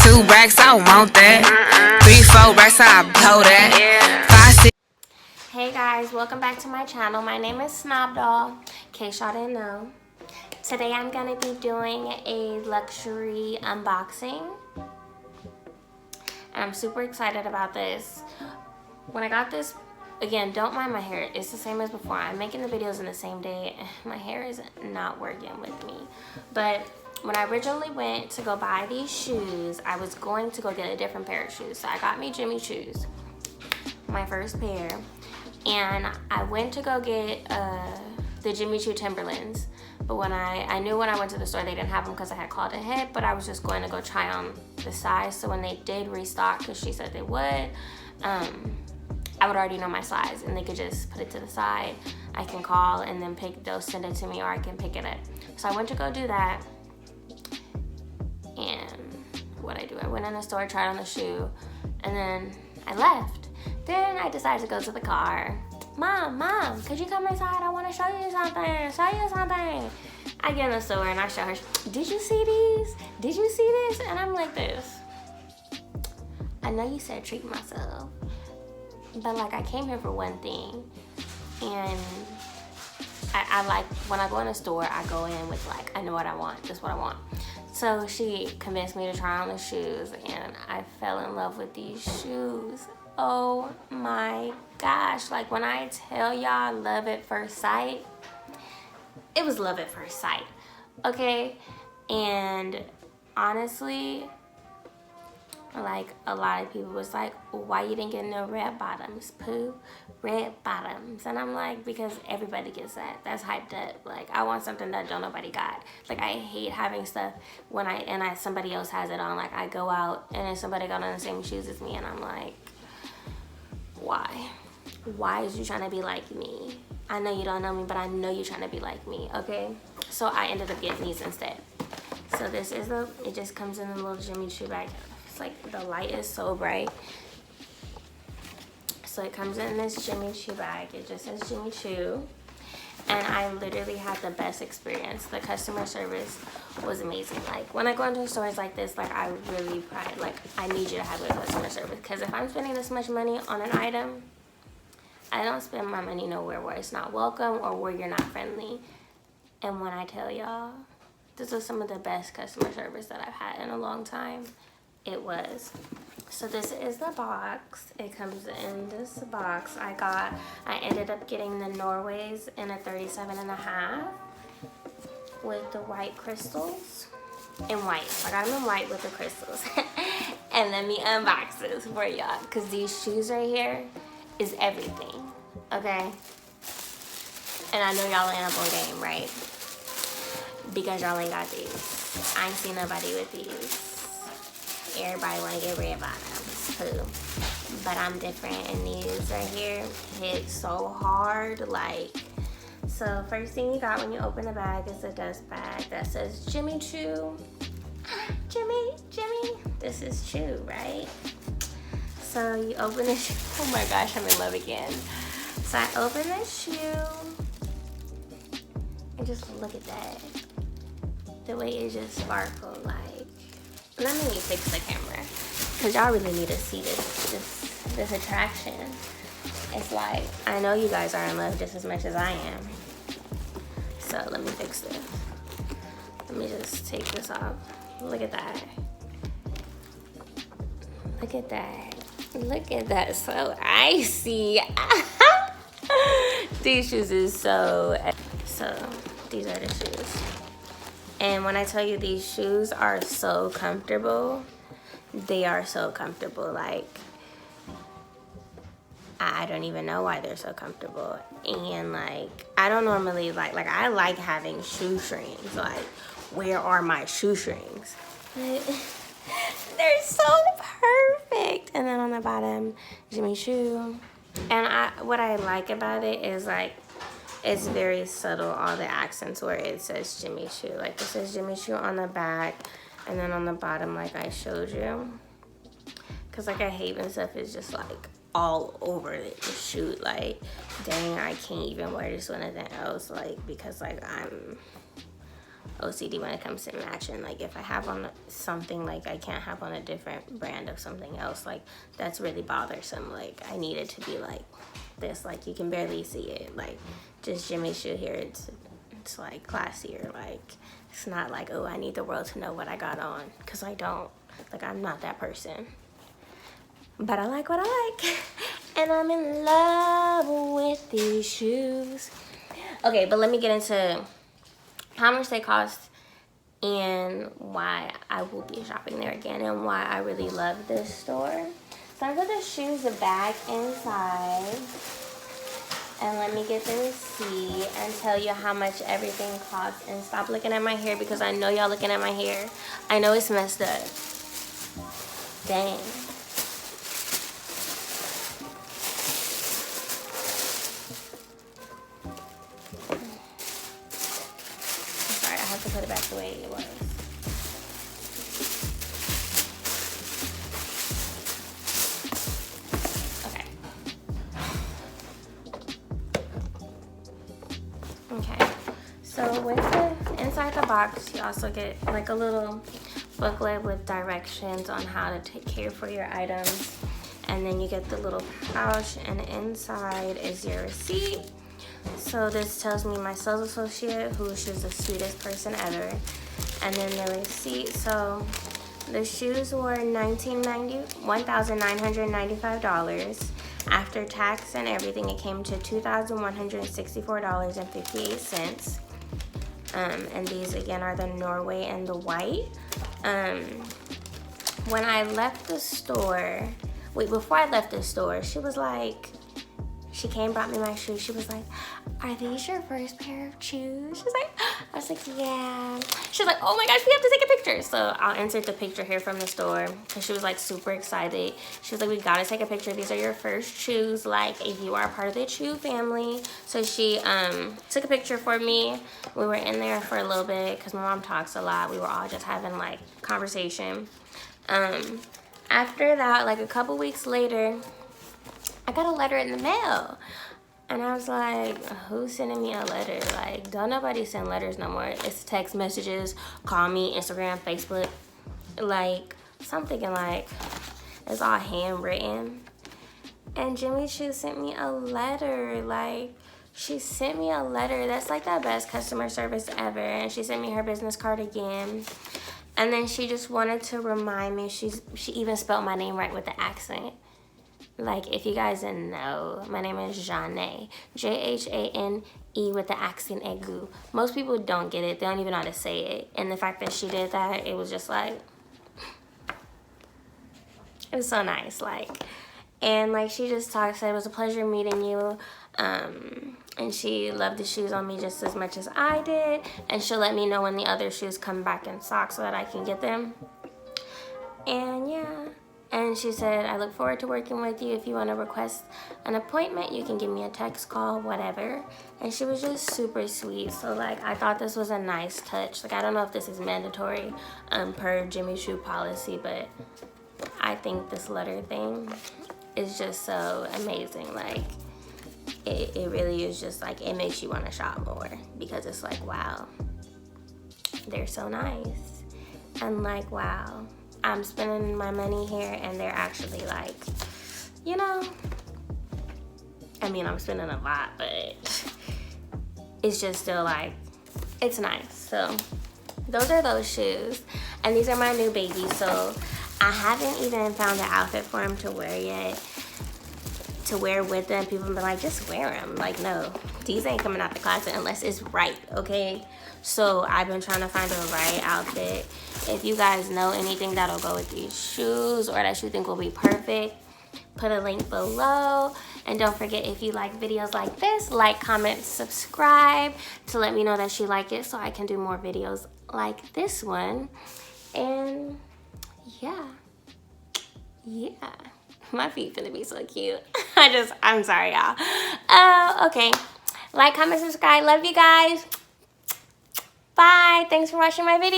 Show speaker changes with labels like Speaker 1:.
Speaker 1: 2 racks, I want that. 3, 4 racks, I blow that. 5, 6.
Speaker 2: Hey guys, welcome back to my channel. My name is Snob Doll, in case y'all didn't know. Today I'm gonna be doing a luxury unboxing. And I'm super excited about this. When I got this, again, don't mind my hair. It's the same as before. I'm making the videos in the same day. My hair is not working with me. But when I originally went to go buy these shoes, I was going to go get a different pair of shoes. So I got me Jimmy Choos, my first pair. And I went to go get the Jimmy Choo Timberlands. But when I knew when I went to the store they didn't have them because I had called ahead, but I was just going to go try on the size. So when they did restock, because she said they would, I would already know my size and they could just put it to the side. I can call and then they'll send it to me, or I can pick it up. So I went to go do that. And what I went in the store, tried on the shoe, and then I left. Then I decided to go to the car. Mom, could you come inside? I want to show you something. I get in the store and I show her, did you see these? Did you see this? And I'm like this. I know you said treat myself, but like I came here for one thing. And I like, when I go in a store, I go in with like, I know what I want, this is what I want. So she convinced me to try on the shoes and I fell in love with these shoes. Oh my gosh, like when I tell y'all love at first sight, it was love at first sight, okay? And honestly, like a lot of people was like, why you didn't get no red bottoms, Pooh? Red bottoms. And I'm like, because everybody gets that. That's hyped up. Like I want something that don't nobody got. Like I hate having stuff when somebody else has it on. Like I go out and then somebody got on the same shoes as me and I'm like, why? Why is you trying to be like me? I know you don't know me, but I know you're trying to be like me, okay? So I ended up getting these instead. So this is it just comes in a little Jimmy Choo bag. It's like the light is so bright. So it comes in this Jimmy Choo bag. It just says Jimmy Choo. And I literally had the best experience. The customer service was amazing. Like when I go into stores like this, like I really pride, like I need you to have good customer service. Because if I'm spending this much money on an item, I don't spend my money nowhere where it's not welcome or where you're not friendly. And when I tell y'all, this is some of the best customer service that I've had in a long time. It was. So this is the box. It comes in this box. I ended up getting the Norways in a 37.5 with the white crystals in white. I got them in white with the crystals. And let me unbox this for y'all, because these shoes right here is everything, okay? And I know y'all ain't up on game, right? Because y'all ain't got these. I ain't seen nobody with these. Everybody want to get red bottoms too, but I'm different, and these right here hit so hard. Like, so first thing you got when you open the bag is a dust bag that says Jimmy Choo. Jimmy, this is Choo, right? So you open it. Oh my gosh, I'm in love again. So I open the shoe and just look at that, the way it just sparkled. Like, let me fix the camera, because y'all really need to see this attraction. It's like, I know you guys are in love just as much as I am. So let me fix this. Let me just take this off. Look at that. Look at that. Look at that. So icy. These shoes is so these are the shoes. And when I tell you these shoes are so comfortable, they are so comfortable. Like, I don't even know why they're so comfortable. And like, I don't normally like I like having shoestrings. Like, where are my shoestrings? They're so perfect. And then on the bottom, Jimmy Choo. And what I like about it is like, it's very subtle, all the accents where it says Jimmy Choo. Like it says Jimmy Choo on the back, and then on the bottom, like I showed you. Cause like I hate when stuff is just like all over the shoe. Like, dang, I can't even wear this with anything else. Like, because like OCD when it comes to matching. Like if I have on something, like I can't have on a different brand of something else. Like that's really bothersome. Like I need it to be like this. Like you can barely see it. Like just Jimmy Choo here. It's like classier. Like it's not like, oh, I need the world to know what I got on, because I don't. Like I'm not that person. But I like what I like. And I'm in love with these shoes. Okay, but let me get into how much they cost and why I will be shopping there again and why I really love this store. So I'm gonna shoes back inside. And let me get the receipt and tell you how much everything costs. And stop looking at my hair, because I know y'all looking at my hair. I know it's messed up. Dang. Sorry, I have to put it back the way it was. Okay, so with the inside the box, you also get like a little booklet with directions on how to take care for your items, and then you get the little pouch, and inside is your receipt. So this tells me my sales associate, she's the sweetest person ever, and then the receipt. So the shoes were $1,995. After tax and everything, it came to $2,164.58. And these again are the Norway and the white. When I left the store, before I left the store, she was like, she came, brought me my shoes. She was like, are these your first pair of shoes? She's like, I was like, yeah. She's like, oh my gosh, we have to take a picture. So I'll insert the picture here from the store, because she was like super excited. She was like, we gotta take a picture. These are your first shoes. Like, if you are part of the Choo family. So she took a picture for me. We were in there for a little bit, because my mom talks a lot. We were all just having like conversation. After that, like a couple weeks later, I got a letter in the mail. And I was like, who's sending me a letter? Like, don't nobody send letters no more. It's text messages, call me, Instagram, Facebook. Like, so I'm thinking like, it's all handwritten. And Jimmy Choo sent me a letter. Like, she sent me a letter. That's like the best customer service ever. And she sent me her business card again. And then she just wanted to remind me, she even spelled my name right with the accent. Like, if you guys didn't know, my name is Jhane. J-H-A-N-E with the accent aigu. Most people don't get it. They don't even know how to say it. And the fact that she did that, it was just like, it was so nice. Like, and like she just said it was a pleasure meeting you. And she loved the shoes on me just as much as I did. And she'll let me know when the other shoes come back in stock so that I can get them. And yeah. And she said, I look forward to working with you. If you want to request an appointment, you can give me a text, call, whatever. And she was just super sweet. So like, I thought this was a nice touch. Like, I don't know if this is mandatory per Jimmy Choo policy, but I think this letter thing is just so amazing. Like, it really is just like, it makes you want to shop more, because it's like, wow, they're so nice. And like, wow, I'm spending my money here and they're actually like, you know, I mean, I'm spending a lot, but it's just still like, it's nice. So those are those shoes. And these are my new babies. So I haven't even found an outfit for them to wear yet, to wear with them. People have been like, just wear them. Like, no, these ain't coming out the closet unless it's right, okay? So I've been trying to find the right outfit. If you guys know anything that'll go with these shoes or that you think will be perfect, put a link below. And don't forget, if you like videos like this, like, comment, subscribe to let me know that you like it so I can do more videos like this one. And yeah, my feet finna be so cute. I'm sorry, y'all. Okay, like, comment, subscribe. Love you guys. Bye. Thanks for watching my video.